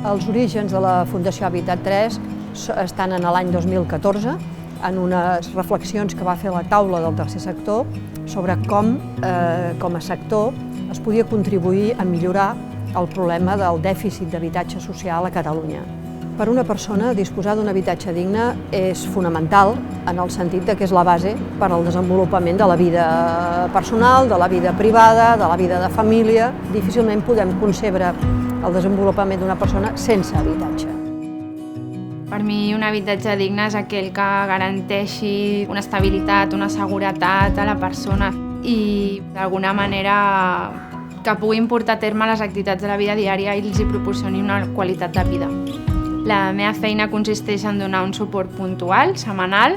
Els orígens de la Fundació Habitat 3 estan en l'any 2014, en unes reflexions que va fer la taula del tercer sector sobre com a sector es podia contribuir a millorar el problema del dèficit d'habitatge social a Catalunya. Per una persona, disposar d'un habitatge digne és fonamental en el sentit que és la base per al desenvolupament de la vida personal, de la vida privada, de la vida de família. Difícilment podem concebre el desenvolupament d'una persona sense habitatge. Per mi un habitatge digne és aquell que garanteixi una estabilitat, una seguretat a la persona i d'alguna manera que puguin portar a terme les activitats de la vida diària i els hi proporcioni una qualitat de vida. La meva feina consisteix en donar un suport puntual, setmanal,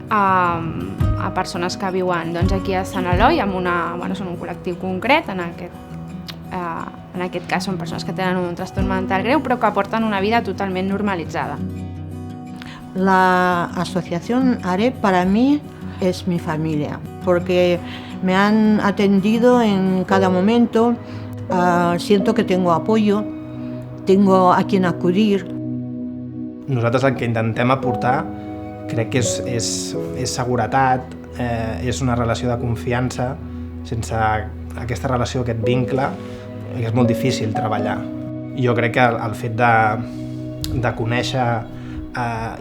a persones que viuen aquí a Sant Eloi, són un col·lectiu concret, en aquest cas són persones que tenen un trastorn mental greu, però que porten una vida totalment normalitzada. La asociación AREP para mí es mi familia, porque me han atendido en cada momento, siento que tengo apoyo, tengo a quien acudir. Nosaltres el que intentem aportar crec que és seguretat, és una relació de confiança. Sense aquesta relació, aquest vincle, és molt difícil treballar. Jo crec que el fet de conèixer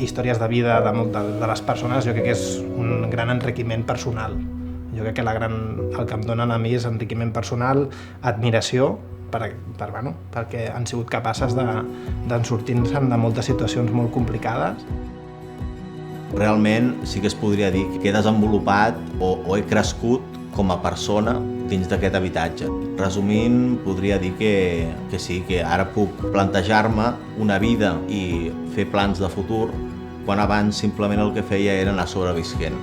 històries de vida de les persones, jo crec que és un gran enriquiment personal. Jo crec que el que em donen a mi és enriquiment personal, admiració, perquè han sigut capaces de sortir-se'n de moltes situacions molt complicades. Realment sí que es podria dir que he desenvolupat o he crescut com a persona dins d'aquest habitatge. Resumint, podria dir que sí, que ara puc plantejar-me una vida i fer plans de futur, quan abans simplement el que feia era anar sobrevisquent.